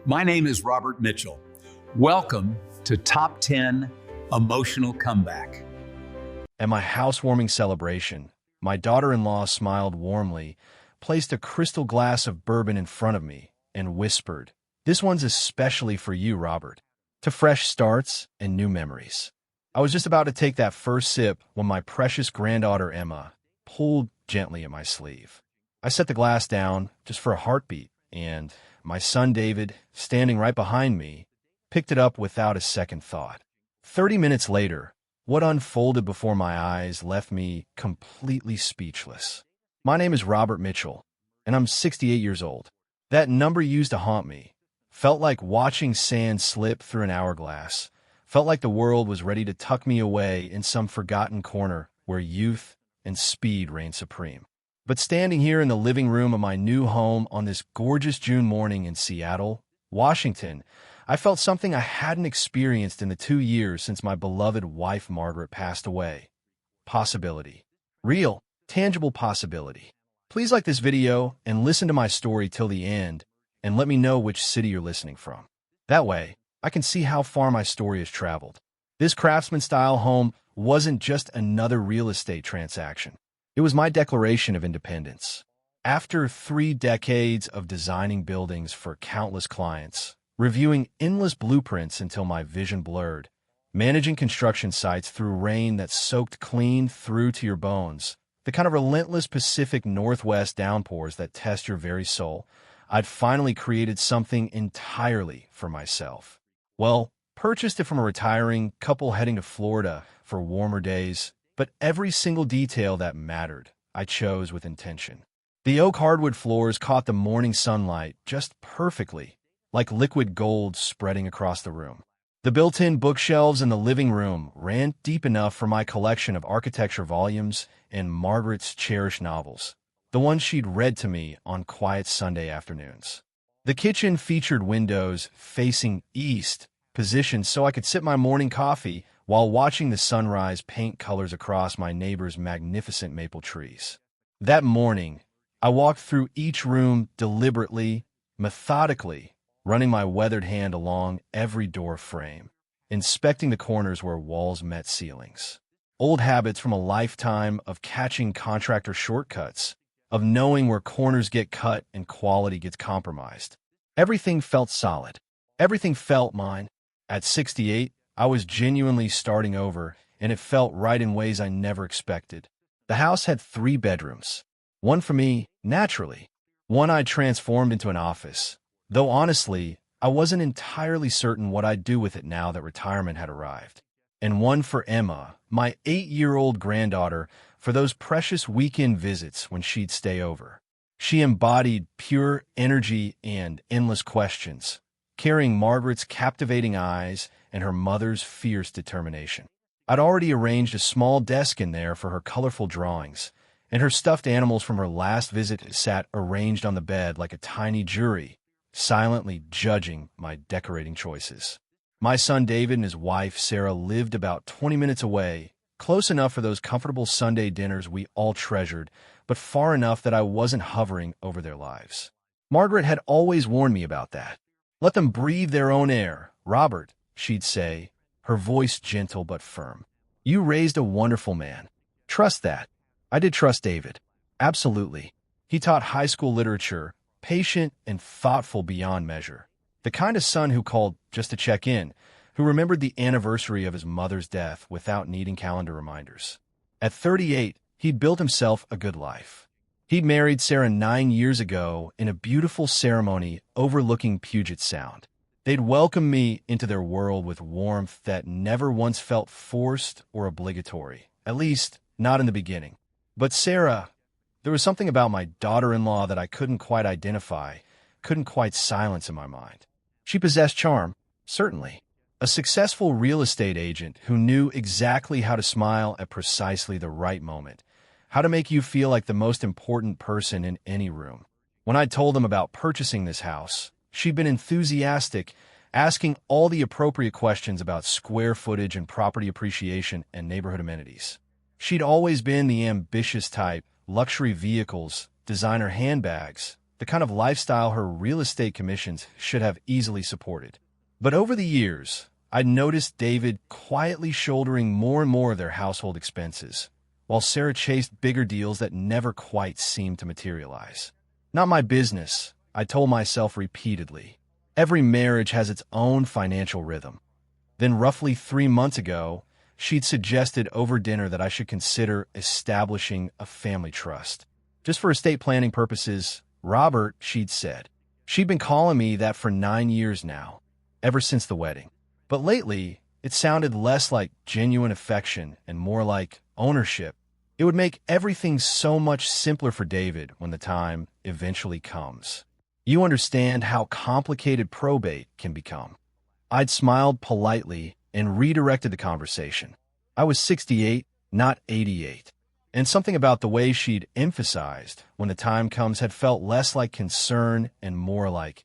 My name is Robert Mitchell. Welcome to Top 10 Emotional Comeback. At my housewarming celebration, my daughter-in-law smiled warmly, placed a crystal glass of bourbon in front of me, and whispered, "This one's especially for you, Robert," to fresh starts and new memories. I was just about to take that first sip when my precious granddaughter Emma pulled gently at my sleeve. I set the glass down just for a heartbeat, and my son David, standing right behind me, picked it up without a second thought. 30 minutes later, what unfolded before my eyes left me completely speechless. My name is Robert Mitchell, and I'm 68 years old. That number used to haunt me. Felt like watching sand slip through an hourglass. Felt like the world was ready to tuck me away in some forgotten corner where youth and speed reign supreme. But standing here in the living room of my new home on this gorgeous June morning in Seattle, Washington, I felt something I hadn't experienced in the 2 years since my beloved wife Margaret passed away. Possibility. Real, tangible possibility. Please like this video and listen to my story till the end, and let me know which city you're listening from. That way, I can see how far my story has traveled. This craftsman-style home wasn't just another real estate transaction. It was my declaration of independence. After 3 decades of designing buildings for countless clients, reviewing endless blueprints until my vision blurred, managing construction sites through rain that soaked clean through to your bones, the kind of relentless Pacific Northwest downpours that test your very soul, I'd finally created something entirely for myself. Well, purchased it from a retiring couple heading to Florida for warmer days, but every single detail that mattered, I chose with intention. The oak hardwood floors caught the morning sunlight just perfectly, like liquid gold spreading across the room. The built-in bookshelves in the living room ran deep enough for my collection of architecture volumes and Margaret's cherished novels, the ones she'd read to me on quiet Sunday afternoons. The kitchen featured windows facing east, positioned so I could sip my morning coffee while watching the sunrise paint colors across my neighbor's magnificent maple trees. That morning, I walked through each room deliberately, methodically, running my weathered hand along every door frame, inspecting the corners where walls met ceilings. Old habits from a lifetime of catching contractor shortcuts, of knowing where corners get cut and quality gets compromised. Everything felt solid. Everything felt mine. At 68, I was genuinely starting over, and it felt right in ways I never expected. The house had 3 bedrooms. One for me, naturally. One I'd transformed into an office. Though honestly, I wasn't entirely certain what I'd do with it now that retirement had arrived. And one for Emma, my 8-year-old granddaughter, for those precious weekend visits when she'd stay over. She embodied pure energy and endless questions, carrying Margaret's captivating eyes and her mother's fierce determination. I'd already arranged a small desk in there for her colorful drawings, and her stuffed animals from her last visit sat arranged on the bed like a tiny jury, silently judging my decorating choices. My son David and his wife Sarah lived about 20 minutes away, close enough for those comfortable Sunday dinners we all treasured, but far enough that I wasn't hovering over their lives. Margaret had always warned me about that. "Let them breathe their own air, Robert," she'd say, her voice gentle but firm. "You raised a wonderful man. Trust that." I did trust David. Absolutely. He taught high school literature, patient and thoughtful beyond measure. The kind of son who called just to check in, who remembered the anniversary of his mother's death without needing calendar reminders. At 38, he'd built himself a good life. He'd married Sarah 9 years ago in a beautiful ceremony overlooking Puget Sound. They'd welcomed me into their world with warmth that never once felt forced or obligatory, at least not in the beginning. But Sarah, there was something about my daughter-in-law that I couldn't quite identify, couldn't quite silence in my mind. She possessed charm, certainly. A successful real estate agent who knew exactly how to smile at precisely the right moment, how to make you feel like the most important person in any room. When I told them about purchasing this house, she'd been enthusiastic, asking all the appropriate questions about square footage and property appreciation and neighborhood amenities. She'd always been the ambitious type, luxury vehicles, designer handbags, the kind of lifestyle her real estate commissions should have easily supported. But over the years, I'd noticed David quietly shouldering more and more of their household expenses, while Sarah chased bigger deals that never quite seemed to materialize. Not my business, I told myself repeatedly. Every marriage has its own financial rhythm. Then roughly 3 months ago, she'd suggested over dinner that I should consider establishing a family trust. Just for estate planning purposes, Robert, she'd said. She'd been calling me that for 9 years now, ever since the wedding. But lately, it sounded less like genuine affection and more like ownership. It would make everything so much simpler for David when the time eventually comes. You understand how complicated probate can become. I'd smiled politely and redirected the conversation. I was 68, not 88. And something about the way she'd emphasized when the time comes had felt less like concern and more like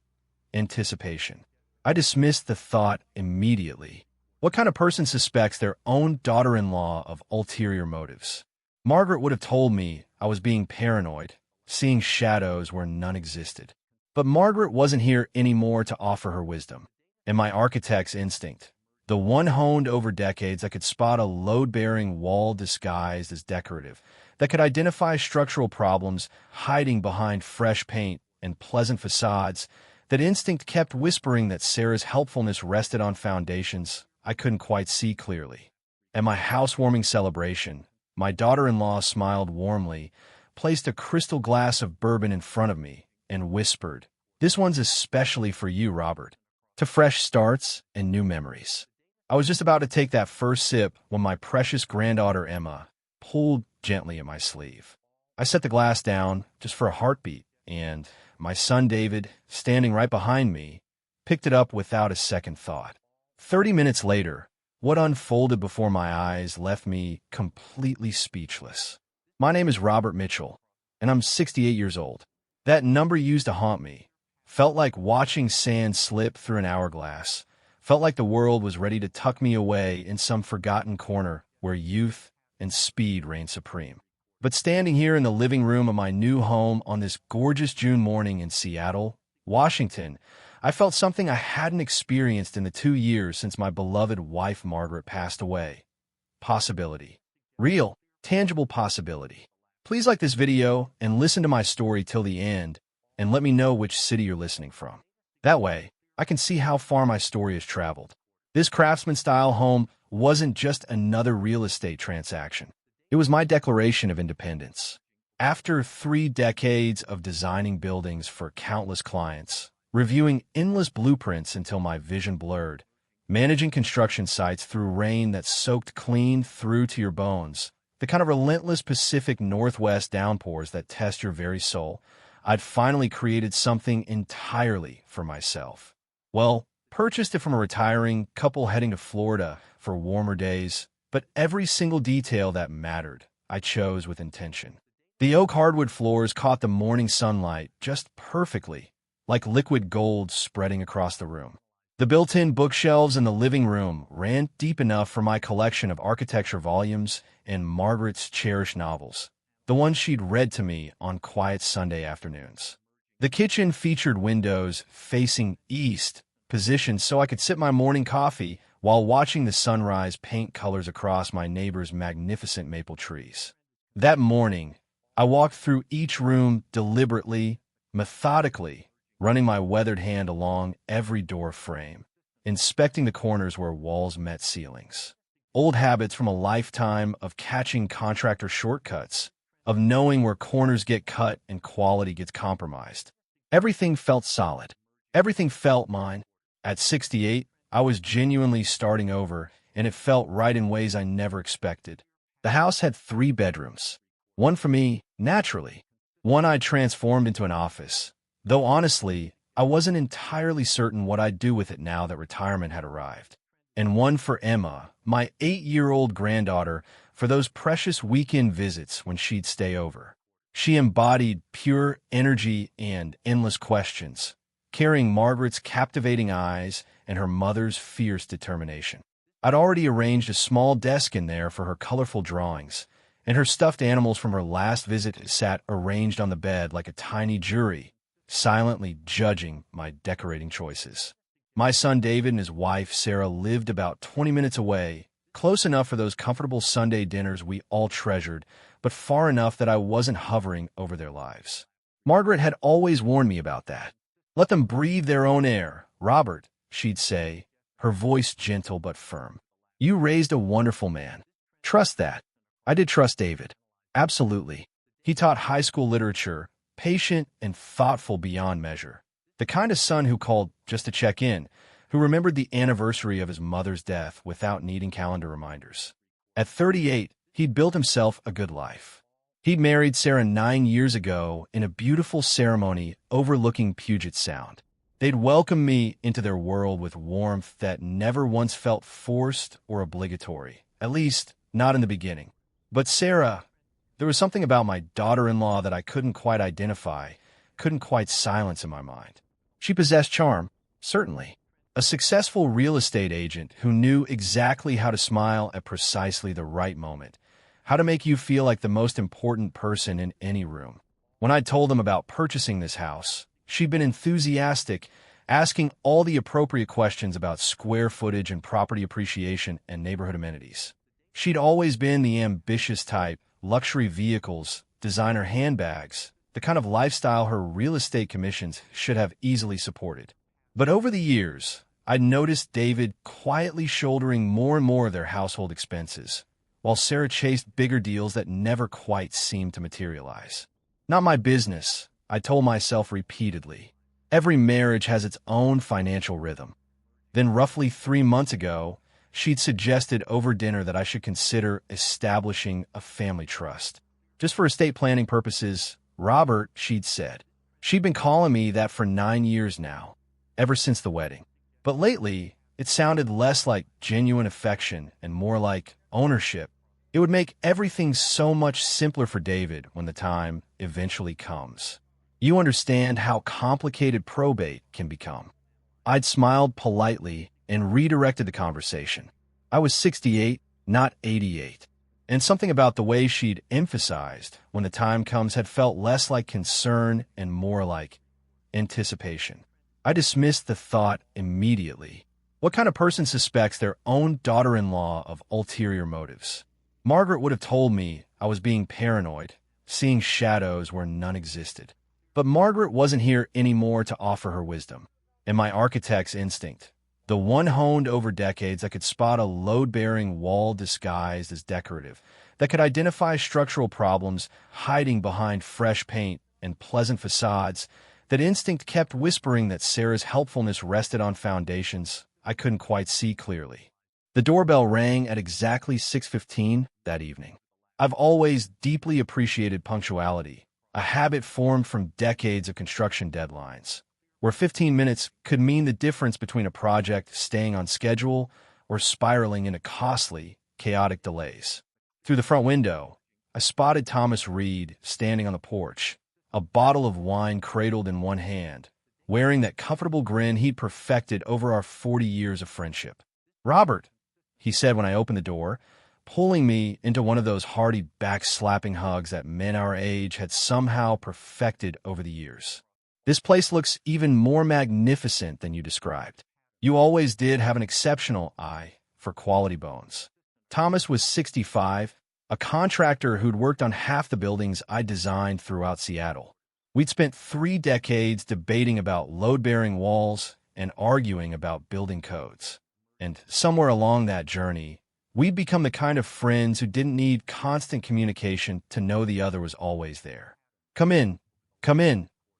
anticipation. I dismissed the thought immediately. What kind of person suspects their own daughter-in-law of ulterior motives? Margaret would have told me I was being paranoid, seeing shadows where none existed. But Margaret wasn't here anymore to offer her wisdom. And my architect's instinct, the one honed over decades that could spot a load-bearing wall disguised as decorative, that could identify structural problems hiding behind fresh paint and pleasant facades, that instinct kept whispering that Sarah's helpfulness rested on foundations I couldn't quite see clearly. At my housewarming celebration, my daughter-in-law smiled warmly, placed a crystal glass of bourbon in front of me, and whispered, "This one's especially for you, Robert." To fresh starts and new memories. I was just about to take that first sip when my precious granddaughter Emma pulled gently at my sleeve. I set the glass down just for a heartbeat, and my son David, standing right behind me, picked it up without a second thought. 30 minutes later, what unfolded before my eyes left me completely speechless. My name is Robert Mitchell, and I'm 68 years old. That number used to haunt me. Felt like watching sand slip through an hourglass. Felt like the world was ready to tuck me away in some forgotten corner where youth and speed reign supreme. But standing here in the living room of my new home on this gorgeous June morning in Seattle, Washington, I felt something I hadn't experienced in the 2 years since my beloved wife Margaret passed away. Possibility. Real, tangible possibility. Please like this video and listen to my story till the end, and let me know which city you're listening from. That way, I can see how far my story has traveled. This craftsman-style home wasn't just another real estate transaction. It was my declaration of independence. After 3 decades of designing buildings for countless clients, reviewing endless blueprints until my vision blurred, managing construction sites through rain that soaked clean through to your bones, the kind of relentless Pacific Northwest downpours that test your very soul, I'd finally created something entirely for myself. Well, purchased it from a retiring couple heading to Florida for warmer days, but every single detail that mattered, I chose with intention. The oak hardwood floors caught the morning sunlight just perfectly, like liquid gold spreading across the room. The built-in bookshelves in the living room ran deep enough for my collection of architecture volumes and Margaret's cherished novels, the ones she'd read to me on quiet Sunday afternoons. The kitchen featured windows facing east, positioned so I could sip my morning coffee while watching the sunrise paint colors across my neighbor's magnificent maple trees. That morning, I walked through each room deliberately, methodically, running my weathered hand along every door frame, inspecting the corners where walls met ceilings. Old habits from a lifetime of catching contractor shortcuts, of knowing where corners get cut and quality gets compromised. Everything felt solid. Everything felt mine. At 68, I was genuinely starting over, and it felt right in ways I never expected. The house had 3 bedrooms. One for me, naturally. One I'd transformed into an office. Though honestly, I wasn't entirely certain what I'd do with it now that retirement had arrived. And one for Emma, my 8-year-old granddaughter, for those precious weekend visits when she'd stay over. She embodied pure energy and endless questions, carrying Margaret's captivating eyes and her mother's fierce determination. I'd already arranged a small desk in there for her colorful drawings, and her stuffed animals from her last visit sat arranged on the bed like a tiny jury, silently judging my decorating choices. My son David and his wife Sarah lived about 20 minutes away, close enough for those comfortable Sunday dinners we all treasured, but far enough that I wasn't hovering over their lives. Margaret had always warned me about that. Let them breathe their own air, Robert, she'd say, her voice gentle but firm. You raised a wonderful man. Trust that. I did trust David. Absolutely. He taught high school literature, patient and thoughtful beyond measure. The kind of son who called just to check in, who remembered the anniversary of his mother's death without needing calendar reminders. At 38, he'd built himself a good life. He'd married Sarah 9 years ago in a beautiful ceremony overlooking Puget Sound. They'd welcomed me into their world with warmth that never once felt forced or obligatory, at least not in the beginning. But Sarah, there was something about my daughter-in-law that I couldn't quite identify, couldn't quite silence in my mind. She possessed charm, certainly. A successful real estate agent who knew exactly how to smile at precisely the right moment, how to make you feel like the most important person in any room. When I told them about purchasing this house, she'd been enthusiastic, asking all the appropriate questions about square footage and property appreciation and neighborhood amenities. She'd always been the ambitious type, luxury vehicles, designer handbags, the kind of lifestyle her real estate commissions should have easily supported. But over the years, I'd noticed David quietly shouldering more and more of their household expenses, while Sarah chased bigger deals that never quite seemed to materialize. Not my business, I told myself repeatedly. Every marriage has its own financial rhythm. Then roughly 3 months ago, she'd suggested over dinner that I should consider establishing a family trust. Just for estate planning purposes, Robert, she'd said. She'd been calling me that for 9 years now, ever since the wedding. But lately, it sounded less like genuine affection and more like ownership. It would make everything so much simpler for David when the time eventually comes. You understand how complicated probate can become. I'd smiled politely and redirected the conversation. I was 68, not 88. And something about the way she'd emphasized when the time comes had felt less like concern and more like anticipation. I dismissed the thought immediately. What kind of person suspects their own daughter-in-law of ulterior motives? Margaret would have told me I was being paranoid, seeing shadows where none existed. But Margaret wasn't here anymore to offer her wisdom. And my architect's instinct, the one honed over decades that could spot a load-bearing wall disguised as decorative, that could identify structural problems hiding behind fresh paint and pleasant facades, that instinct kept whispering that Sarah's helpfulness rested on foundations I couldn't quite see clearly. The doorbell rang at exactly 6:15 that evening. I've always deeply appreciated punctuality, a habit formed from decades of construction deadlines, where 15 minutes could mean the difference between a project staying on schedule or spiraling into costly, chaotic delays. Through the front window, I spotted Thomas Reed standing on the porch, a bottle of wine cradled in one hand, wearing that comfortable grin he'd perfected over our 40 years of friendship. "Robert," he said when I opened the door, pulling me into one of those hearty back-slapping hugs that men our age had somehow perfected over the years. "This place looks even more magnificent than you described. You always did have an exceptional eye for quality bones." Thomas was 65, a contractor who'd worked on half the buildings I designed throughout Seattle. We'd spent 3 decades debating about load-bearing walls and arguing about building codes. And somewhere along that journey, we'd become the kind of friends who didn't need constant communication to know the other was always there. Come in,"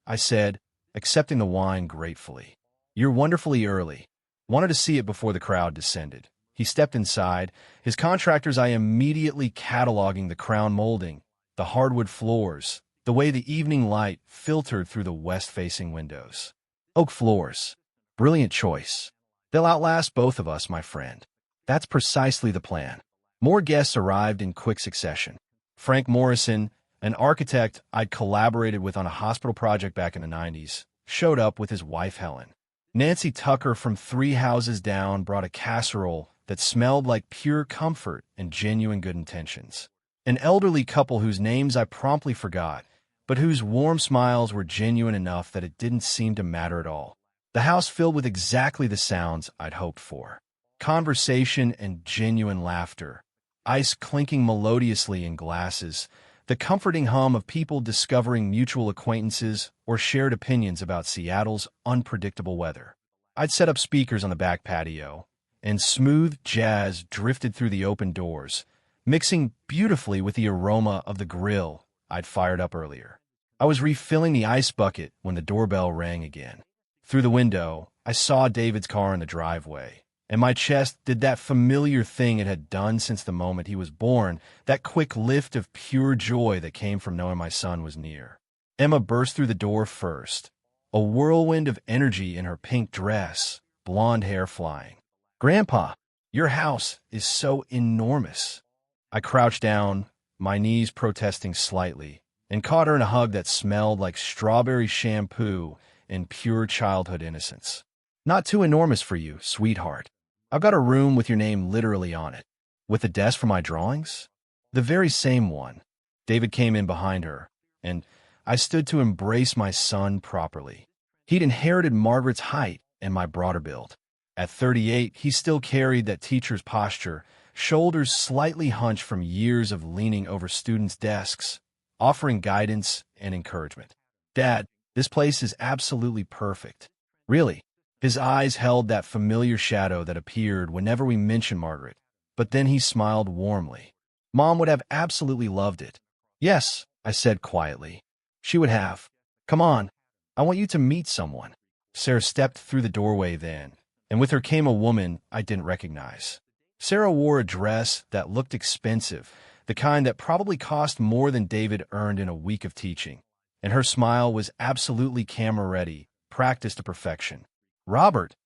I said, accepting the wine gratefully. "You're wonderfully early. Wanted to see it before the crowd descended." He stepped inside, his contractor's eye immediately cataloging the crown molding, the hardwood floors, the way the evening light filtered through the west-facing windows. "Oak floors. Brilliant choice. They'll outlast both of us, my friend." That's precisely the plan. More guests arrived in quick succession. Frank Morrison, an architect I'd collaborated with on a hospital project back in the 90s, showed up with his wife Helen. Nancy Tucker from 3 houses down brought a casserole that smelled like pure comfort and genuine good intentions. An elderly couple whose names I promptly forgot but whose warm smiles were genuine enough that it didn't seem to matter at all. The house filled with exactly the sounds I'd hoped for. Conversation and genuine laughter, ice clinking melodiously in glasses, the comforting hum of people discovering mutual acquaintances or shared opinions about Seattle's unpredictable weather. I'd set up speakers on the back patio, and smooth jazz drifted through the open doors, mixing beautifully with the aroma of the grill I'd fired up earlier. I was refilling the ice bucket when the doorbell rang again. Through the window, I saw David's car in the driveway, and my chest did that familiar thing it had done since the moment he was born, that quick lift of pure joy that came from knowing my son was near. Emma burst through the door first, a whirlwind of energy in her pink dress, blonde hair flying. "Grandpa, your house is so enormous." I crouched down, my knees protesting slightly, and caught her in a hug that smelled like strawberry shampoo and pure childhood innocence. "Not too enormous for you, sweetheart. I've got a room with your name literally on it. With a desk for my drawings?" "The very same one." David came in behind her, and I stood to embrace my son properly. He'd inherited Margaret's height and my broader build. At 38, he still carried that teacher's posture, shoulders slightly hunched from years of leaning over students' desks, offering guidance and encouragement. "Dad, this place is absolutely perfect." "Really?" His eyes held that familiar shadow that appeared whenever we mentioned Margaret, but then he smiled warmly. "Mom would have absolutely loved it." "Yes," I said quietly. "She would have. Come on, I want you to meet someone." Sarah stepped through the doorway then, and with her came a woman I didn't recognize. Sarah wore a dress that looked expensive, the kind that probably cost more than David earned in a week of teaching, and her smile was absolutely camera-ready, practiced to perfection. "Robert,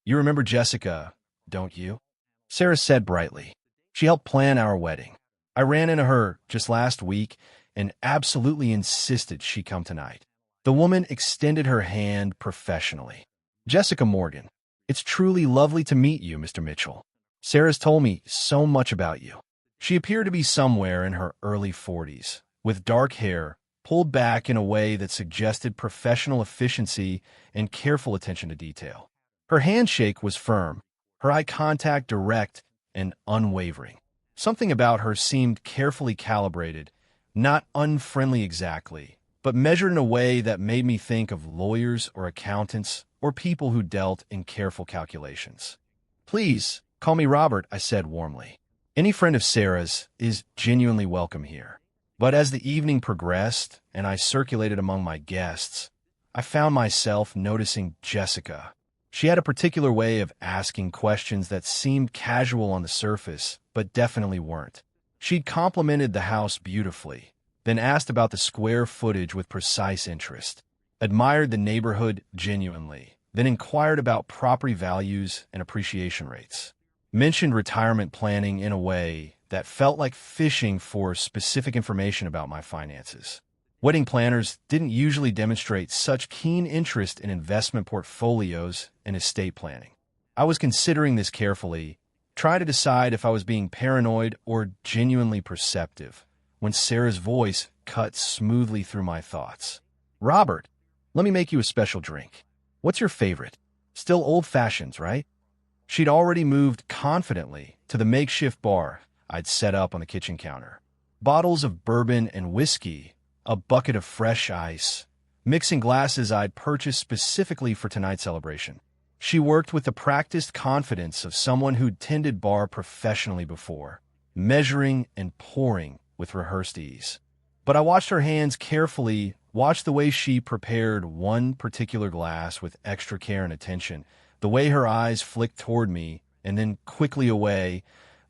you remember Jessica, don't you?" Sarah said brightly. "She helped plan our wedding. I ran into her just last week and absolutely insisted she come tonight." The woman extended her hand professionally. "Jessica Morgan, it's truly lovely to meet you, Mr. Mitchell. Sarah's told me so much about you." She appeared to be somewhere in her early 40s, with dark hair pulled back in a way that suggested professional efficiency and careful attention to detail. Her handshake was firm, her eye contact direct and unwavering. Something about her seemed carefully calibrated, not unfriendly exactly, but measured in a way that made me think of lawyers or accountants or people who dealt in careful calculations. "Please, call me Robert," I said warmly. Any friend of Sarah's is genuinely welcome here. But as the evening progressed and I circulated among my guests, I found myself noticing Jessica. She had a particular way of asking questions that seemed casual on the surface, but definitely weren't. She'd complimented the house beautifully, then asked about the square footage with precise interest, admired the neighborhood genuinely, then inquired about property values and appreciation rates, mentioned retirement planning in a way that felt like fishing for specific information about my finances. Wedding planners didn't usually demonstrate such keen interest in investment portfolios and estate planning. I was considering this carefully, trying to decide if I was being paranoid or genuinely perceptive, when Sarah's voice cut smoothly through my thoughts. "Robert, let me make you a special drink. What's your favorite? Still old fashions, right?" She'd already moved confidently to the makeshift bar I'd set up on the kitchen counter. Bottles of bourbon and whiskey, a bucket of fresh ice, mixing glasses I'd purchased specifically for tonight's celebration. She worked with the practiced confidence of someone who'd tended bar professionally before, measuring and pouring with rehearsed ease. But I watched her hands carefully, watched the way she prepared one particular glass with extra care and attention, the way her eyes flicked toward me and then quickly away,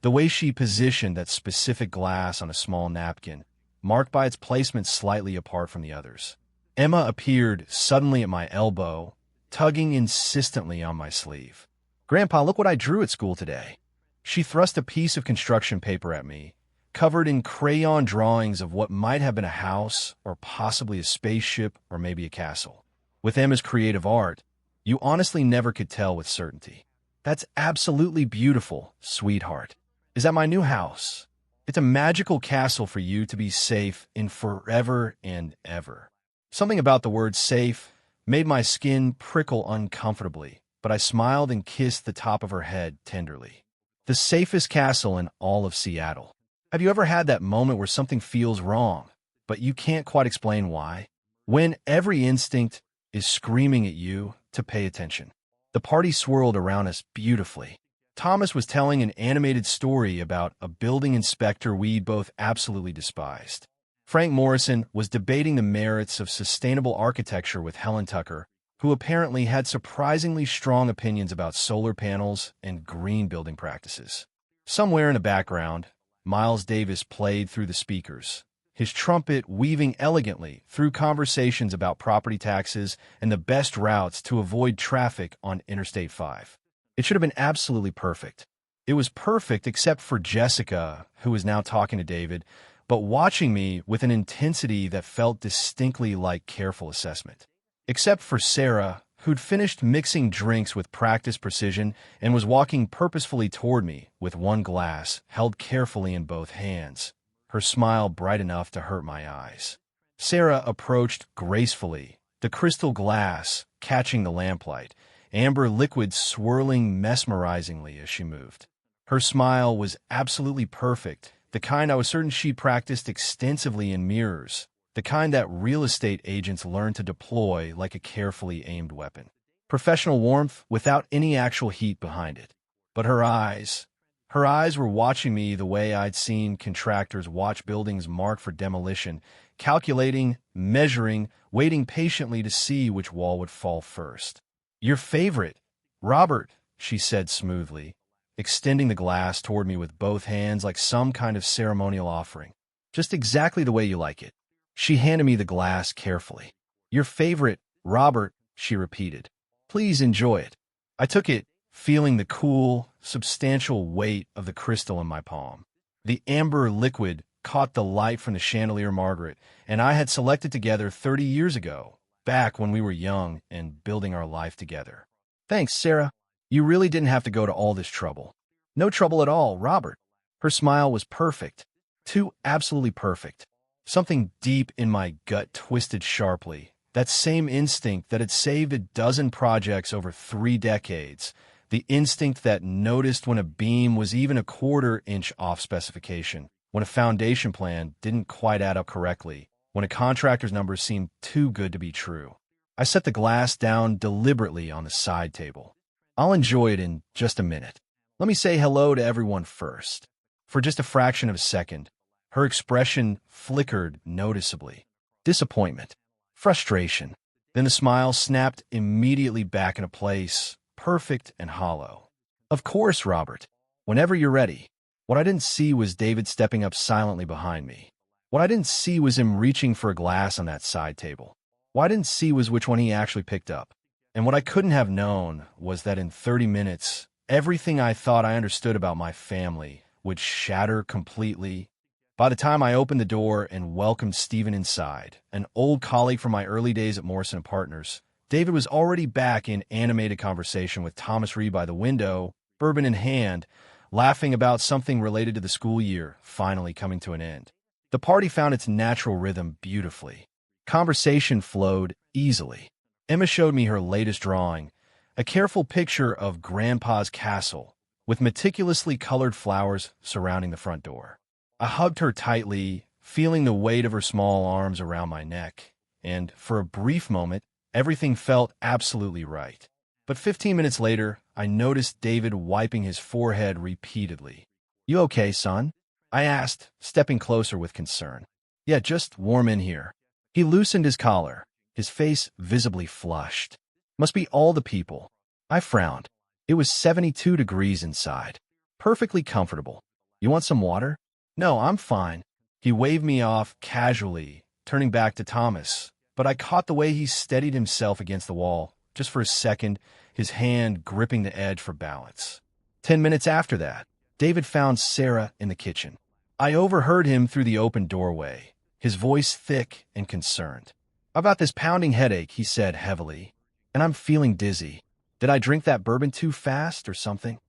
the way she positioned that specific glass on a small napkin, marked by its placement slightly apart from the others. Emma appeared suddenly at my elbow, tugging insistently on my sleeve. "Grandpa, look what I drew at school today." She thrust a piece of construction paper at me, covered in crayon drawings of what might have been a house or possibly a spaceship or maybe a castle. With Emma's creative art, you honestly never could tell with certainty. "That's absolutely beautiful, sweetheart. Is that my new house?" It's a magical castle for you to be safe in forever and ever. Something about the word safe made my skin prickle uncomfortably, but I smiled and kissed the top of her head tenderly. The safest castle in all of Seattle. Have you ever had that moment where something feels wrong, but you can't quite explain why? When every instinct is screaming at you to pay attention. The party swirled around us beautifully. Thomas was telling an animated story about a building inspector we both absolutely despised. Frank Morrison was debating the merits of sustainable architecture with Helen Tucker, who apparently had surprisingly strong opinions about solar panels and green building practices. Somewhere in the background, Miles Davis played through the speakers, his trumpet weaving elegantly through conversations about property taxes and the best routes to avoid traffic on Interstate 5. It should have been absolutely perfect. It was perfect except for Jessica, who was now talking to David, but watching me with an intensity that felt distinctly like careful assessment. Except for Sarah, who'd finished mixing drinks with practiced precision and was walking purposefully toward me with one glass held carefully in both hands, her smile bright enough to hurt my eyes. Sarah approached gracefully, the crystal glass catching the lamplight, amber liquid swirling mesmerizingly as she moved. Her smile was absolutely perfect, the kind I was certain she practiced extensively in mirrors, the kind that real estate agents learn to deploy like a carefully aimed weapon. Professional warmth without any actual heat behind it. But her eyes were watching me the way I'd seen contractors watch buildings marked for demolition, calculating, measuring, waiting patiently to see which wall would fall first. "Your favorite, Robert," she said smoothly, extending the glass toward me with both hands like some kind of ceremonial offering. "Just exactly the way you like it." She handed me the glass carefully. "Your favorite, Robert," she repeated. "Please enjoy it." I took it, feeling the cool, substantial weight of the crystal in my palm. The amber liquid caught the light from the chandelier Margaret and I had selected together 30 years ago, back when we were young and building our life together. "Thanks, Sarah. You really didn't have to go to all this trouble." "No trouble at all, Robert." Her smile was perfect. Too absolutely perfect. Something deep in my gut twisted sharply. That same instinct that had saved a dozen projects over 3 decades. The instinct that noticed when a beam was even a quarter-inch off specification, when a foundation plan didn't quite add up correctly, when a contractor's numbers seemed too good to be true. I set the glass down deliberately on the side table. "I'll enjoy it in just a minute. Let me say hello to everyone first." For just a fraction of a second, her expression flickered noticeably. Disappointment. Frustration. Then the smile snapped immediately back into place, perfect and hollow. "Of course, Robert. Whenever you're ready." What I didn't see was David stepping up silently behind me. What I didn't see was him reaching for a glass on that side table. What I didn't see was which one he actually picked up. And what I couldn't have known was that in 30 minutes, everything I thought I understood about my family would shatter completely. By the time I opened the door and welcomed Stephen inside, an old colleague from my early days at Morrison & Partners, David was already back in animated conversation with Thomas Reed by the window, bourbon in hand, laughing about something related to the school year finally coming to an end. The party found its natural rhythm beautifully. Conversation flowed easily. Emma showed me her latest drawing, a careful picture of Grandpa's castle, with meticulously colored flowers surrounding the front door. I hugged her tightly, feeling the weight of her small arms around my neck, and for a brief moment, everything felt absolutely right. But 15 minutes later, I noticed David wiping his forehead repeatedly. "You okay, son?" I asked, stepping closer with concern. "Yeah, just warm in here." He loosened his collar, his face visibly flushed. "Must be all the people." I frowned. It was 72 degrees inside. Perfectly comfortable. "You want some water?" "No, I'm fine." He waved me off casually, turning back to Thomas, but I caught the way he steadied himself against the wall, just for a second, his hand gripping the edge for balance. 10 minutes after that, David found Sarah in the kitchen. I overheard him through the open doorway, his voice thick and concerned. "About this pounding headache," he said heavily, "and I'm feeling dizzy. Did I drink that bourbon too fast or something?"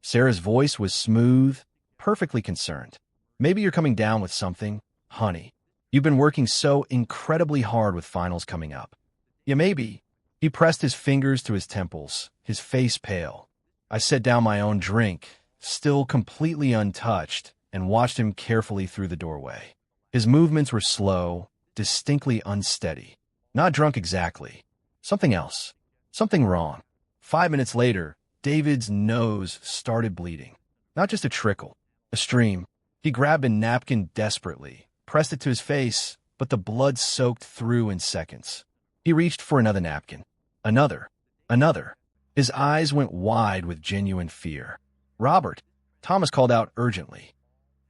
Sarah's voice was smooth, perfectly concerned. Maybe you're coming down with something, honey. You've been working so incredibly hard with finals coming up. Yeah, maybe. He pressed his fingers to his temples, his face pale. I set down my own drink, still completely untouched, and watched him carefully through the doorway. His movements were slow, distinctly unsteady. Not drunk exactly. Something else. Something wrong. 5 minutes later, David's nose started bleeding. Not just a trickle, a stream. He grabbed a napkin desperately, pressed it to his face, but the blood soaked through in seconds. He reached for another napkin. Another. His eyes went wide with genuine fear. "Robert," Thomas called out urgently.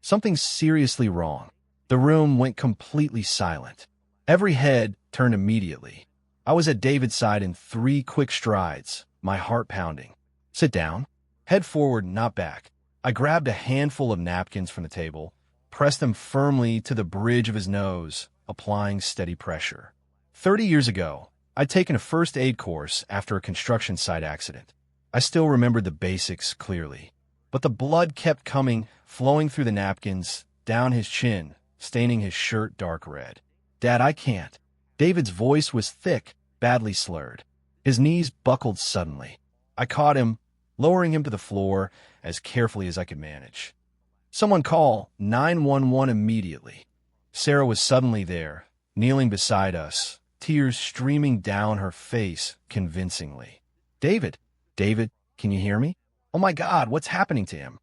Something seriously wrong. The room went completely silent. Every head turned immediately. I was at David's side in 3 quick strides, my heart pounding. "Sit down. Head forward, not back." I grabbed a handful of napkins from the table, pressed them firmly to the bridge of his nose, applying steady pressure. 30 years ago, I'd taken a first aid course after a construction site accident. I still remembered the basics clearly. But the blood kept coming, flowing through the napkins, down his chin, staining his shirt dark red. "Dad, I can't." David's voice was thick, badly slurred. His knees buckled suddenly. I caught him, lowering him to the floor as carefully as I could manage. "Someone call 911 immediately." Sarah was suddenly there, kneeling beside us, tears streaming down her face convincingly. David, can you hear me? Oh my God, what's happening to him?"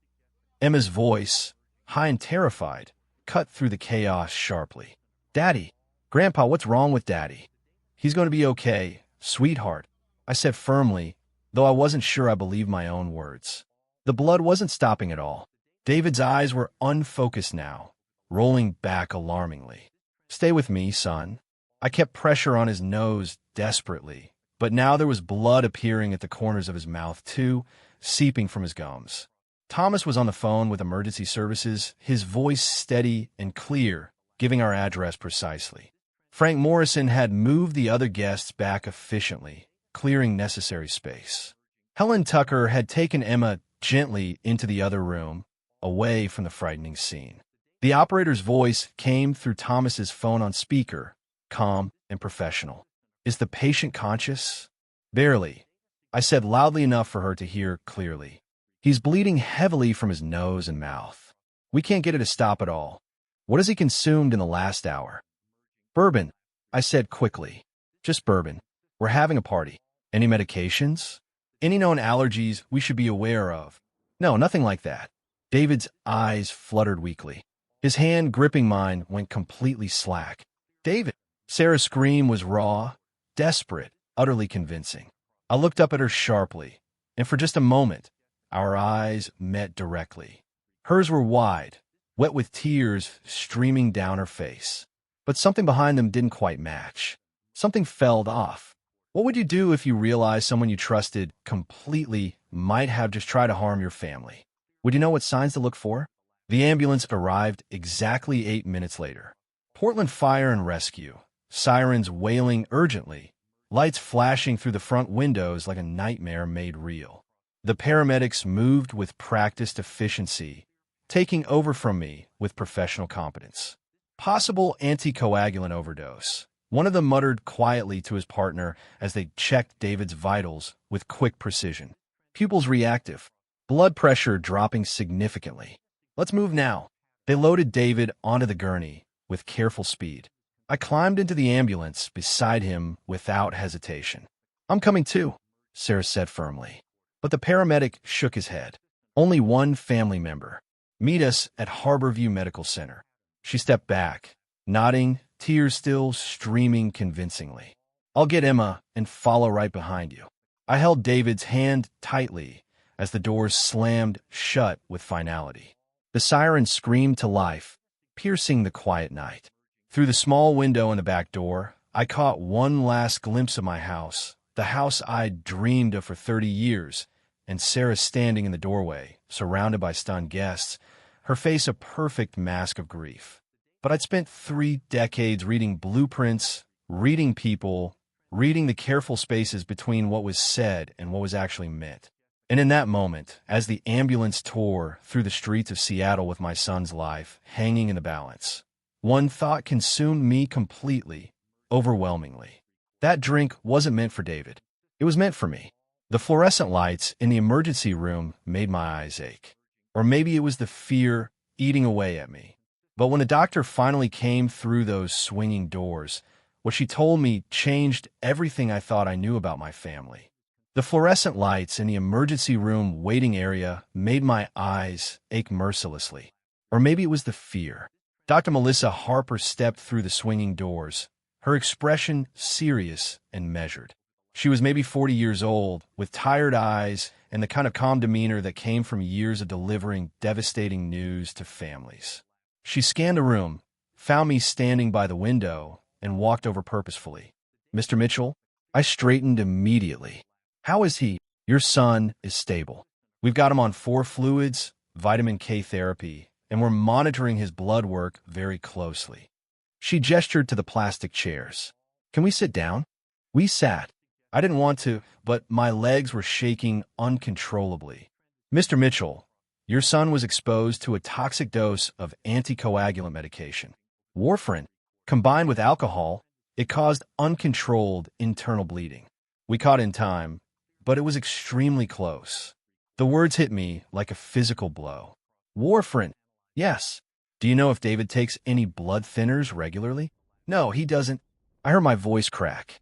Emma's voice, high and terrified, cut through the chaos sharply. "Daddy, Grandpa, what's wrong with Daddy?" "He's going to be okay, sweetheart," I said firmly, though I wasn't sure I believed my own words. The blood wasn't stopping at all. David's eyes were unfocused now, rolling back alarmingly. "Stay with me, son." I kept pressure on his nose desperately, but now there was blood appearing at the corners of his mouth too, seeping from his gums. Thomas was on the phone with emergency services, his voice steady and clear, giving our address precisely. Frank Morrison had moved the other guests back efficiently, clearing necessary space. Helen Tucker had taken Emma gently into the other room, away from the frightening scene. The operator's voice came through Thomas's phone on speaker, calm and professional. "Is the patient conscious?" "Barely," I said loudly enough for her to hear clearly. "He's bleeding heavily from his nose and mouth. We can't get it to stop at all. What has he consumed in the last hour?" "Bourbon," I said quickly. "Just bourbon. We're having a party." "Any medications? Any known allergies we should be aware of?" "No, nothing like that." David's eyes fluttered weakly. His hand gripping mine went completely slack. "David!" Sarah's scream was raw, desperate, utterly convincing. I looked up at her sharply, and for just a moment, our eyes met directly. Hers were wide, wet with tears streaming down her face. But something behind them didn't quite match. Something fell off. What would you do if you realized someone you trusted completely might have just tried to harm your family? Would you know what signs to look for? The ambulance arrived exactly 8 minutes later. Portland Fire and Rescue, sirens wailing urgently, lights flashing through the front windows like a nightmare made real. The paramedics moved with practiced efficiency, taking over from me with professional competence. "Possible anticoagulant overdose," one of them muttered quietly to his partner as they checked David's vitals with quick precision. "Pupils reactive. Blood pressure dropping significantly. Let's move now." They loaded David onto the gurney with careful speed. I climbed into the ambulance beside him without hesitation. "I'm coming too," Sarah said firmly. But the paramedic shook his head. "Only one family member. Meet us at Harborview Medical Center." She stepped back, nodding, tears still streaming convincingly. "I'll get Emma and follow right behind you." I held David's hand tightly as the doors slammed shut with finality. The siren screamed to life, piercing the quiet night. Through the small window in the back door, I caught one last glimpse of my house, the house I'd dreamed of for 30 years, and Sarah standing in the doorway, surrounded by stunned guests, her face a perfect mask of grief. But I'd spent 3 decades reading blueprints, reading people, reading the careful spaces between what was said and what was actually meant. And in that moment, as the ambulance tore through the streets of Seattle with my son's life hanging in the balance, one thought consumed me completely, overwhelmingly. That drink wasn't meant for David. It was meant for me. The fluorescent lights in the emergency room made my eyes ache. Or maybe it was the fear eating away at me. But when the doctor finally came through those swinging doors, what she told me changed everything I thought I knew about my family. The fluorescent lights in the emergency room waiting area made my eyes ache mercilessly. Or maybe it was the fear. Dr. Melissa Harper stepped through the swinging doors, her expression serious and measured. She was maybe 40 years old, with tired eyes and the kind of calm demeanor that came from years of delivering devastating news to families. She scanned the room, found me standing by the window, and walked over purposefully. "Mr. Mitchell?" I straightened immediately. "How is he?" "Your son is stable. We've got him on 4 fluids, vitamin K therapy, and we're monitoring his blood work very closely." She gestured to the plastic chairs. "Can we sit down?" We sat. I didn't want to, but my legs were shaking uncontrollably. "Mr. Mitchell, your son was exposed to a toxic dose of anticoagulant medication. Warfarin. Combined with alcohol, it caused uncontrolled internal bleeding. We caught in time, but it was extremely close." The words hit me like a physical blow. "Warfarin? Yes. Do you know if David takes any blood thinners regularly?" "No, he doesn't." I heard my voice crack.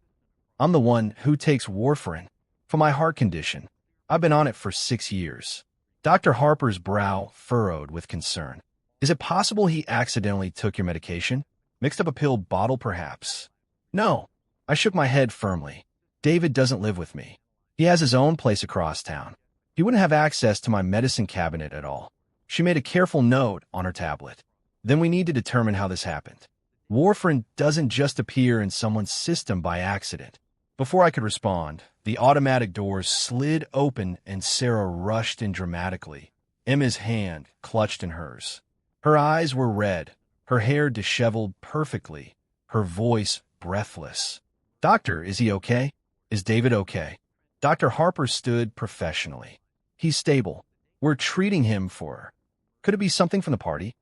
"I'm the one who takes warfarin for my heart condition. I've been on it for 6 years. Dr. Harper's brow furrowed with concern. "Is it possible he accidentally took your medication? Mixed up a pill bottle, perhaps?" "No." I shook my head firmly. "David doesn't live with me. He has his own place across town. He wouldn't have access to my medicine cabinet at all." She made a careful note on her tablet. "Then we need to determine how this happened. Warfarin doesn't just appear in someone's system by accident." Before I could respond, the automatic doors slid open and Sarah rushed in dramatically, Emma's hand clutched in hers. Her eyes were red, her hair disheveled perfectly, her voice breathless. "Doctor, is he okay? Is David okay?" Dr. Harper stood professionally. "He's stable. We're treating him for..." "Could it be something from the party?"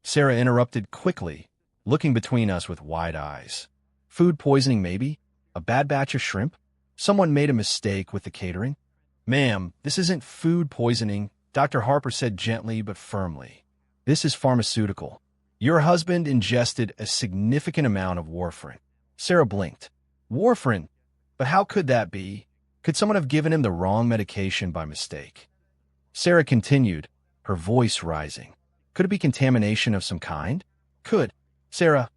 Sarah interrupted quickly, looking between us with wide eyes. "Food poisoning, maybe? A bad batch of shrimp? Someone made a mistake with the catering?" "Ma'am, this isn't food poisoning," Dr. Harper said gently but firmly. "This is pharmaceutical. Your husband ingested a significant amount of warfarin." Sarah blinked. "Warfarin? But how could that be? Could someone have given him the wrong medication by mistake?" Sarah continued, her voice rising. "Could it be contamination of some kind?" "Could." "Sarah,"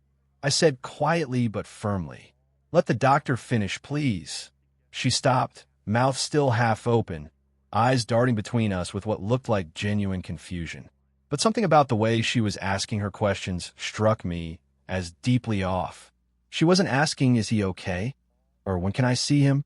I said quietly but firmly, "let the doctor finish, please." She stopped, mouth still half open, eyes darting between us with what looked like genuine confusion. But something about the way she was asking her questions struck me as deeply off. She wasn't asking, "Is he okay?" or "When can I see him?"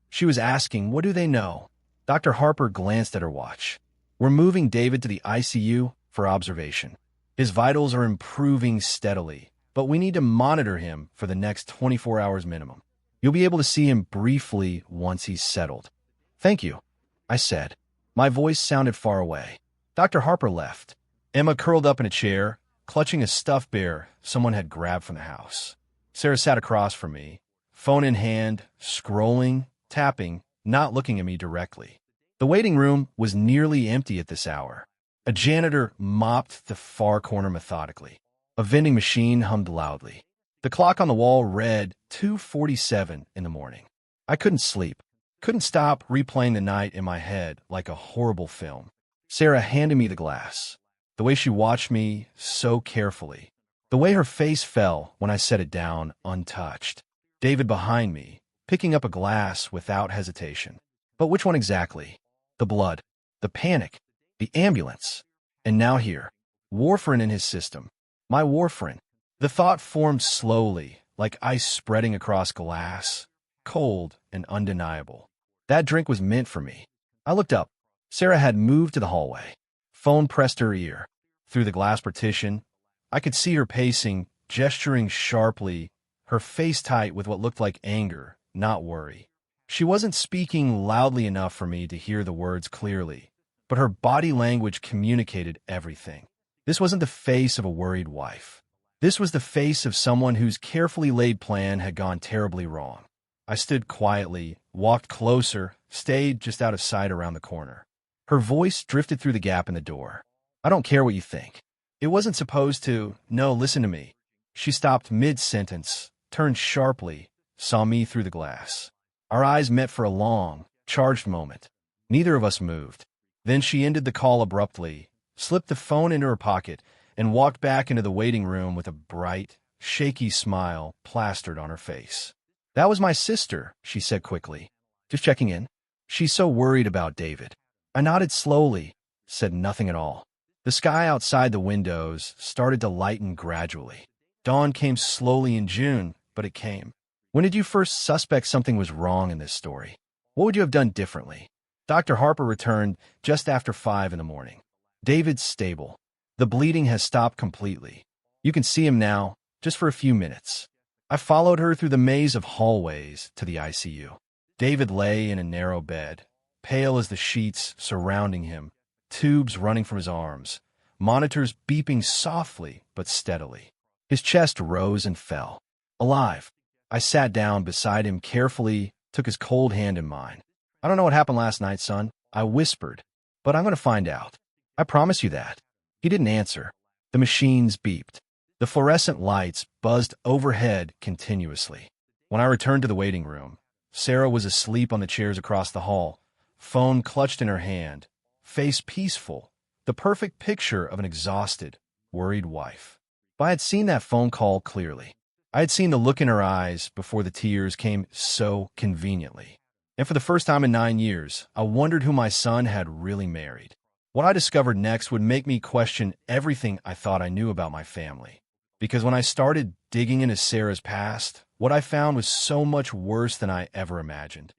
She was asking, "What do they know?" Dr. Harper glanced at her watch. "We're moving David to the ICU for observation. His vitals are improving steadily, but we need to monitor him for the next 24 hours minimum. You'll be able to see him briefly once he's settled." "Thank you," I said. My voice sounded far away. Dr. Harper left. Emma curled up in a chair, clutching a stuffed bear someone had grabbed from the house. Sarah sat across from me, phone in hand, scrolling, tapping, not looking at me directly. The waiting room was nearly empty at this hour. A janitor mopped the far corner methodically. A vending machine hummed loudly. The clock on the wall read 2:47 in the morning. I couldn't sleep. Couldn't stop replaying the night in my head like a horrible film. Sarah handed me the glass. The way she watched me so carefully. The way her face fell when I set it down untouched. David behind me, picking up a glass without hesitation. But which one exactly? The blood, the panic, the ambulance. And now here, warfarin in his system. My warfarin. The thought formed slowly, like ice spreading across glass, cold and undeniable. That drink was meant for me. I looked up. Sarah had moved to the hallway. Phone pressed her ear. Through the glass partition, I could see her pacing, gesturing sharply, her face tight with what looked like anger, not worry. She wasn't speaking loudly enough for me to hear the words clearly, but her body language communicated everything. This wasn't the face of a worried wife. This was the face of someone whose carefully laid plan had gone terribly wrong. I stood quietly, walked closer, stayed just out of sight around the corner. Her voice drifted through the gap in the door. "I don't care what you think." It wasn't supposed to. "No, listen to me." She stopped mid-sentence, turned sharply, saw me through the glass. Our eyes met for a long, charged moment. Neither of us moved. Then she ended the call abruptly, slipped the phone into her pocket, and walked back into the waiting room with a bright, shaky smile plastered on her face. "That was my sister," she said quickly. "Just checking in. She's so worried about David." I nodded slowly, said nothing at all. The sky outside the windows started to lighten gradually. Dawn came slowly in June, but it came. "When did you first suspect something was wrong in this story? What would you have done differently?" Dr. Harper returned just after 5 in the morning. "David's stable. The bleeding has stopped completely. You can see him now, just for a few minutes." I followed her through the maze of hallways to the ICU. David lay in a narrow bed, pale as the sheets surrounding him, tubes running from his arms, monitors beeping softly but steadily. His chest rose and fell. Alive. I sat down beside him carefully, took his cold hand in mine. "I don't know what happened last night, son," I whispered, "but I'm going to find out. I promise you that." He didn't answer. The machines beeped. The fluorescent lights buzzed overhead continuously. When I returned to the waiting room, Sarah was asleep on the chairs across the hall, phone clutched in her hand, face peaceful, the perfect picture of an exhausted, worried wife. But I had seen that phone call clearly. I had seen the look in her eyes before the tears came so conveniently. And for the first time in 9 years, I wondered who my son had really married. What I discovered next would make me question everything I thought I knew about my family. Because when I started digging into Sarah's past, what I found was so much worse than I ever imagined.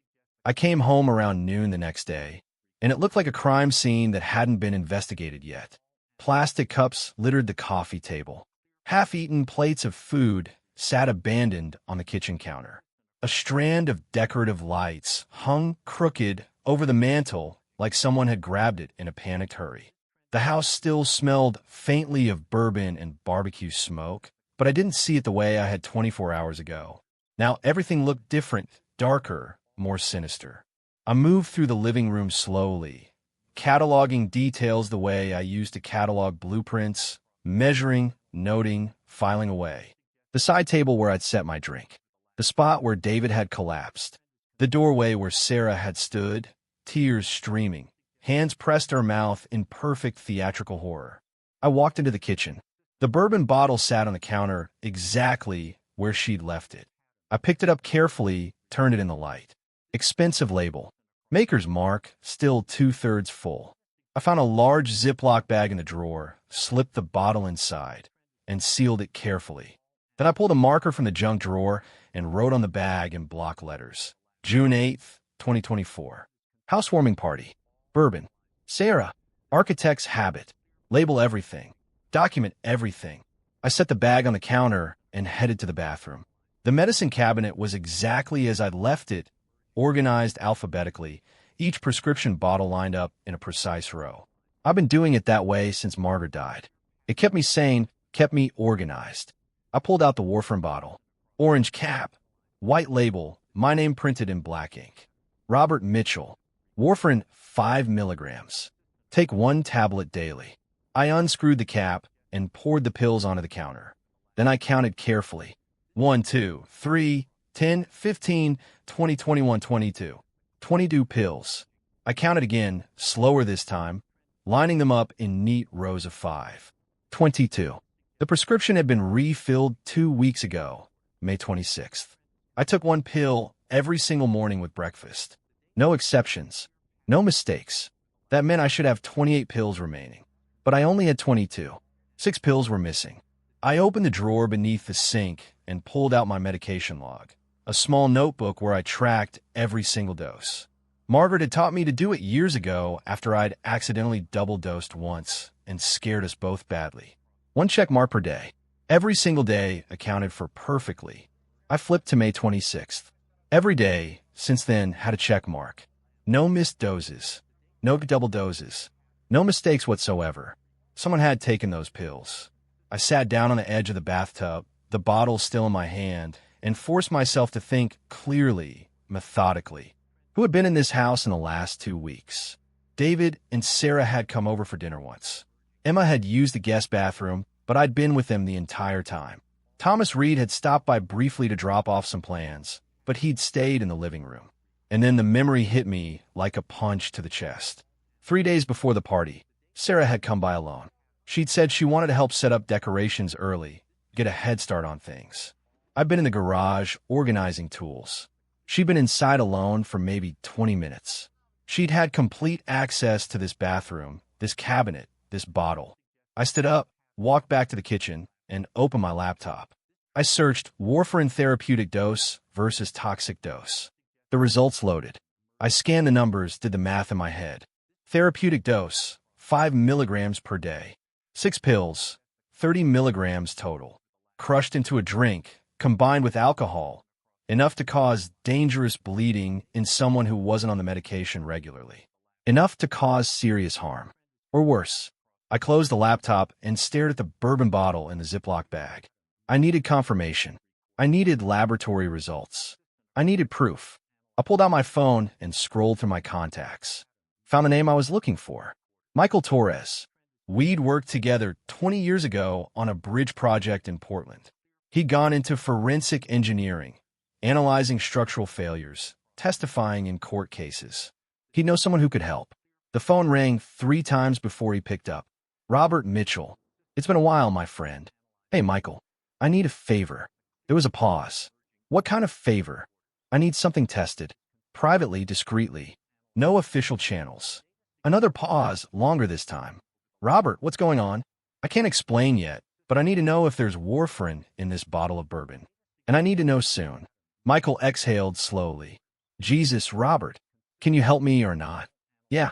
I came home around noon the next day, and it looked like a crime scene that hadn't been investigated yet. Plastic cups littered the coffee table. Half-eaten plates of food sat abandoned on the kitchen counter. A strand of decorative lights hung crooked over the mantel like someone had grabbed it in a panicked hurry. The house still smelled faintly of bourbon and barbecue smoke, but I didn't see it the way I had 24 hours ago. Now everything looked different, darker, more sinister. I moved through the living room slowly, cataloging details the way I used to catalog blueprints, measuring, noting, filing away. The side table where I'd set my drink. The spot where David had collapsed. The doorway where Sarah had stood, tears streaming, hands pressed to her mouth in perfect theatrical horror. I walked into the kitchen. The bourbon bottle sat on the counter exactly where she'd left it. I picked it up carefully, turned it in the light. Expensive label. Maker's mark, still 2/3 full. I found a large Ziploc bag in the drawer, slipped the bottle inside, and sealed it carefully. Then I pulled a marker from the junk drawer and wrote on the bag in block letters. June 8th, 2024. Housewarming party. Bourbon. Sarah. Architect's habit. Label everything. Document everything. I set the bag on the counter and headed to the bathroom. The medicine cabinet was exactly as I'd left it, organized alphabetically, each prescription bottle lined up in a precise row. I've been doing it that way since Margaret died. It kept me sane, kept me organized. I pulled out the warfarin bottle. Orange cap. White label, my name printed in black ink. Robert Mitchell. Warfarin 5 milligrams. Take 1 tablet daily. I unscrewed the cap and poured the pills onto the counter. Then I counted carefully. 1, 2, 3, 10, 15, 20, 21, 22. 22 pills. I counted again, slower this time, lining them up in neat rows of 5. 22. The prescription had been refilled 2 weeks ago, May 26th. I took 1 pill every single morning with breakfast. No exceptions. No mistakes. That meant I should have 28 pills remaining. But I only had 22. 6 pills were missing. I opened the drawer beneath the sink and pulled out my medication log, a small notebook where I tracked every single dose. Margaret had taught me to do it years ago after I'd accidentally double-dosed once and scared us both badly. 1 check mark per day. Every single day accounted for perfectly. I flipped to May 26th. Every day, since then, had a check mark. No missed doses. No double doses. No mistakes whatsoever. Someone had taken those pills. I sat down on the edge of the bathtub, the bottle still in my hand, and forced myself to think clearly, methodically. Who had been in this house in the last 2 weeks? David and Sarah had come over for dinner once. Emma had used the guest bathroom, but I'd been with them the entire time. Thomas Reed had stopped by briefly to drop off some plans, but he'd stayed in the living room. And then the memory hit me like a punch to the chest. 3 days before the party, Sarah had come by alone. She'd said she wanted to help set up decorations early, get a head start on things. I'd been in the garage organizing tools. She'd been inside alone for maybe 20 minutes. She'd had complete access to this bathroom, this cabinet, this bottle. I stood up, walked back to the kitchen, and opened my laptop. I searched warfarin therapeutic dose versus toxic dose. The results loaded. I scanned the numbers, did the math in my head. Therapeutic dose, 5 milligrams per day. 6 pills, 30 milligrams total. Crushed into a drink, combined with alcohol, enough to cause dangerous bleeding in someone who wasn't on the medication regularly. Enough to cause serious harm. Or worse. I closed the laptop and stared at the bourbon bottle in the Ziploc bag. I needed confirmation. I needed laboratory results. I needed proof. I pulled out my phone and scrolled through my contacts. Found the name I was looking for. Michael Torres. We'd worked together 20 years ago on a bridge project in Portland. He'd gone into forensic engineering, analyzing structural failures, testifying in court cases. He'd know someone who could help. The phone rang 3 times before he picked up. Robert Mitchell. It's been a while, my friend. Hey, Michael. I need a favor. There was a pause. What kind of favor? I need something tested. Privately, discreetly. No official channels. Another pause, longer this time. Robert, what's going on? I can't explain yet, but I need to know if there's warfarin in this bottle of bourbon. And I need to know soon. Michael exhaled slowly. Jesus, Robert. Can you help me or not? Yeah,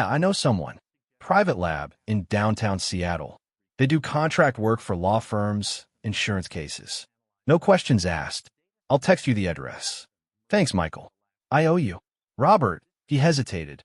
I know someone. Private lab in downtown Seattle. They do contract work for law firms, insurance cases. No questions asked. I'll text you the address. Thanks, Michael. I owe you. Robert, he hesitated.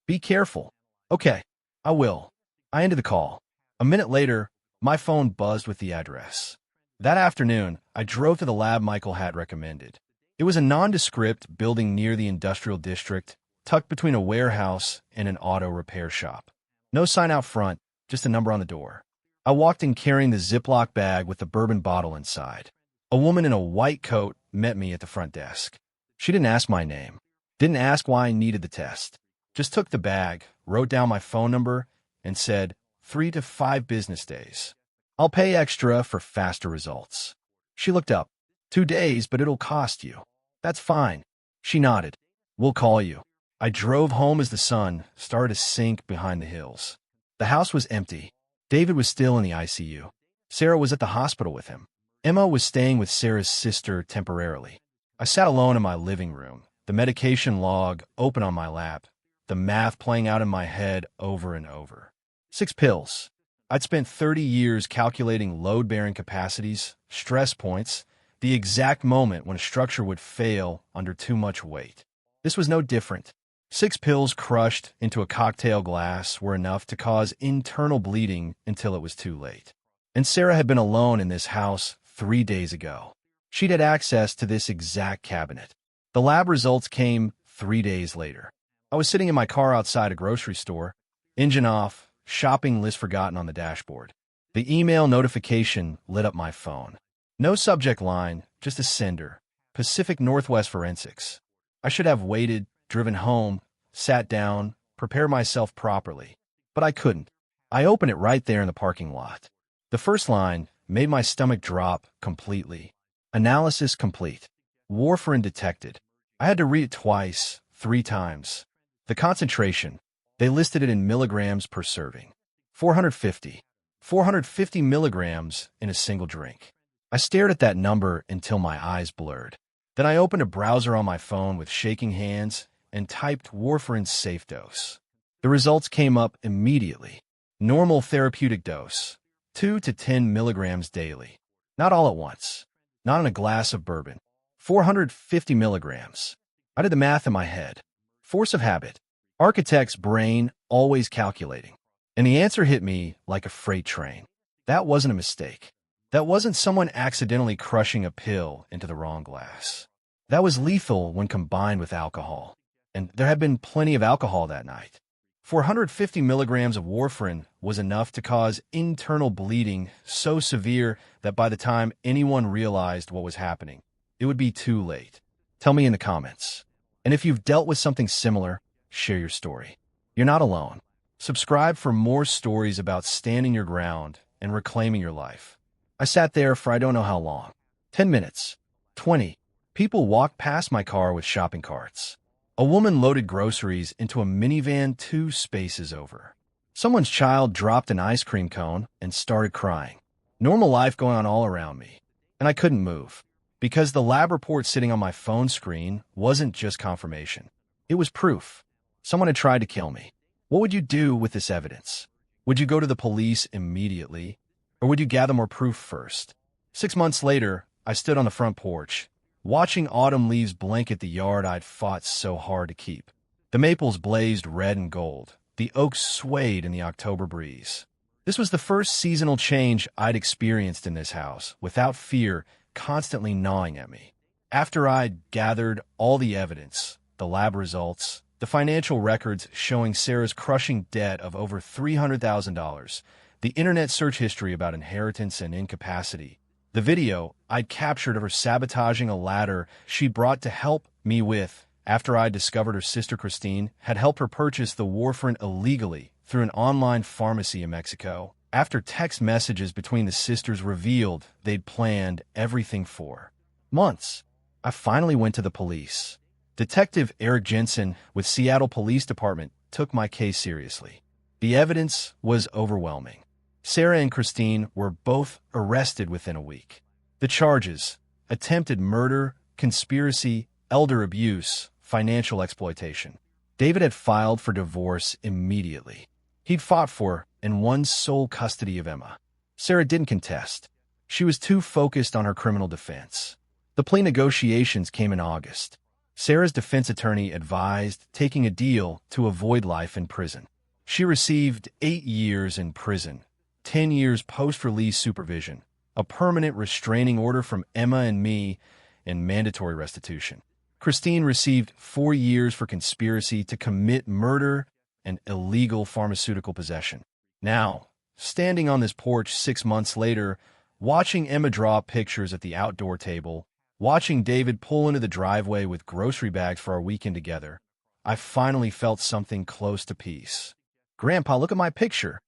Be careful. Okay, I will. I ended the call. A minute later, my phone buzzed with the address. That afternoon, I drove to the lab Michael had recommended. It was a nondescript building near the industrial district, tucked between a warehouse and an auto repair shop. No sign out front, just a number on the door. I walked in carrying the Ziploc bag with the bourbon bottle inside. A woman in a white coat met me at the front desk. She didn't ask my name, didn't ask why I needed the test. Just took the bag, wrote down my phone number, and said, 3 to 5 business days. I'll pay extra for faster results. She looked up. 2 days, but it'll cost you. That's fine. She nodded. We'll call you. I drove home as the sun started to sink behind the hills. The house was empty. David was still in the ICU. Sarah was at the hospital with him. Emma was staying with Sarah's sister temporarily. I sat alone in my living room, the medication log open on my lap, the math playing out in my head over and over. 6 pills. I'd spent 30 years calculating load-bearing capacities, stress points, the exact moment when a structure would fail under too much weight. This was no different. 6 pills crushed into a cocktail glass were enough to cause internal bleeding until it was too late. And Sarah had been alone in this house 3 days ago. She'd had access to this exact cabinet. The lab results came 3 days later. I was sitting in my car outside a grocery store, engine off, shopping list forgotten on the dashboard. The email notification lit up my phone. No subject line, just a sender. Pacific Northwest Forensics. I should have waited, driven home, sat down, prepared myself properly. But I couldn't. I opened it right there in the parking lot. The first line made my stomach drop completely. Analysis complete. Warfarin detected. I had to read it twice, 3 times. The concentration, they listed it in milligrams per serving. 450. 450 milligrams in a single drink. I stared at that number until my eyes blurred. Then I opened a browser on my phone with shaking hands and typed warfarin's safe dose. The results came up immediately. Normal therapeutic dose, 2 to 10 milligrams daily. Not all at once. Not in a glass of bourbon. 450 milligrams. I did the math in my head. Force of habit. Architect's brain always calculating. And the answer hit me like a freight train. That wasn't a mistake. That wasn't someone accidentally crushing a pill into the wrong glass. That was lethal when combined with alcohol. And there had been plenty of alcohol that night. 450 milligrams of warfarin was enough to cause internal bleeding so severe that by the time anyone realized what was happening, it would be too late. Tell me in the comments. And if you've dealt with something similar, share your story. You're not alone. Subscribe for more stories about standing your ground and reclaiming your life. I sat there for I don't know how long. 10 minutes. 20. People walked past my car with shopping carts. A woman loaded groceries into a minivan 2 spaces over. Someone's child dropped an ice cream cone and started crying. Normal life going on all around me. And I couldn't move. Because the lab report sitting on my phone screen wasn't just confirmation. It was proof. Someone had tried to kill me. What would you do with this evidence? Would you go to the police immediately? Or would you gather more proof first? 6 months later, I stood on the front porch, watching autumn leaves blanket the yard I'd fought so hard to keep. The maples blazed red and gold. The oaks swayed in the October breeze. This was the first seasonal change I'd experienced in this house, without fear constantly gnawing at me. After I'd gathered all the evidence, the lab results, the financial records showing Sarah's crushing debt of over $300,000, the internet search history about inheritance and incapacity, the video I'd captured of her sabotaging a ladder she brought to help me with after I discovered her sister Christine had helped her purchase the warfarin illegally through an online pharmacy in Mexico, after text messages between the sisters revealed they'd planned everything for months, I finally went to the police. Detective Eric Jensen with Seattle Police Department took my case seriously. The evidence was overwhelming. Sarah and Christine were both arrested within a week. The charges: attempted murder, conspiracy, elder abuse, financial exploitation. David had filed for divorce immediately. He'd fought for and won sole custody of Emma. Sarah didn't contest. She was too focused on her criminal defense. The plea negotiations came in August. Sarah's defense attorney advised taking a deal to avoid life in prison. She received 8 years in prison, 10 years post-release supervision, a permanent restraining order from Emma and me, and mandatory restitution. Christine received 4 years for conspiracy to commit murder and illegal pharmaceutical possession. Now, standing on this porch 6 months later, watching Emma draw pictures at the outdoor table, watching David pull into the driveway with grocery bags for our weekend together, I finally felt something close to peace. "Grandpa, look at my picture."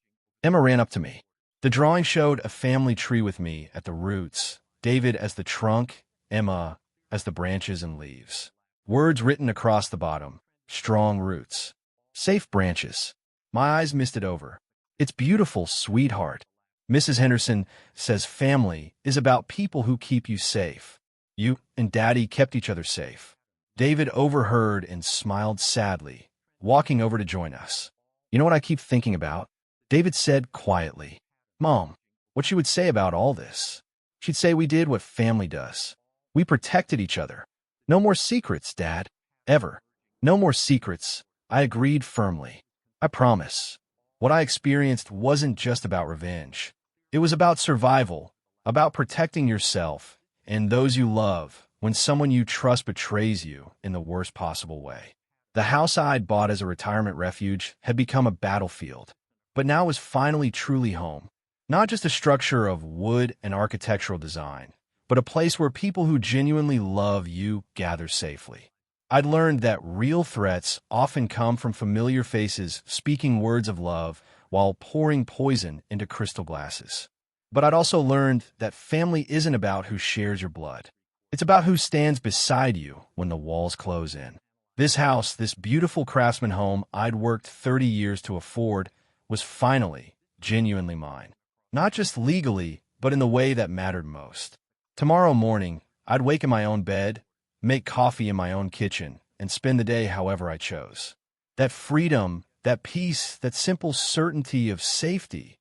Emma ran up to me. The drawing showed a family tree with me at the roots, David as the trunk, Emma as the branches and leaves. Words written across the bottom: strong roots, safe branches. My eyes misted over. "It's beautiful, sweetheart." Mrs. Henderson says family is about people who keep you safe. You and Daddy kept each other safe. David overheard and smiled sadly, walking over to join us. "You know what I keep thinking about?" David said quietly. "Mom, what she would say about all this. She'd say we did what family does. We protected each other. No more secrets, Dad. Ever. No more secrets." I agreed firmly. "I promise." What I experienced wasn't just about revenge. It was about survival, about protecting yourself and those you love when someone you trust betrays you in the worst possible way. The house I'd bought as a retirement refuge had become a battlefield, but now was finally truly home. Not just a structure of wood and architectural design, but a place where people who genuinely love you gather safely. I'd learned that real threats often come from familiar faces speaking words of love while pouring poison into crystal glasses. But I'd also learned that family isn't about who shares your blood. It's about who stands beside you when the walls close in. This house, this beautiful craftsman home I'd worked 30 years to afford, was finally, genuinely mine. Not just legally, but in the way that mattered most. Tomorrow morning, I'd wake in my own bed, make coffee in my own kitchen, and spend the day however I chose. That freedom, that peace, that simple certainty of safety,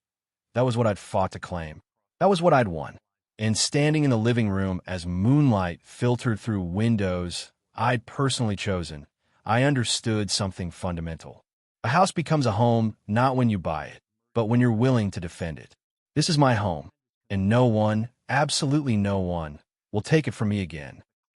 that was what I'd fought to claim. That was what I'd won. And standing in the living room as moonlight filtered through windows, I'd personally chosen, I understood something fundamental. A house becomes a home not when you buy it, but when you're willing to defend it. This is my home, and no one, absolutely no one, will take it from me again.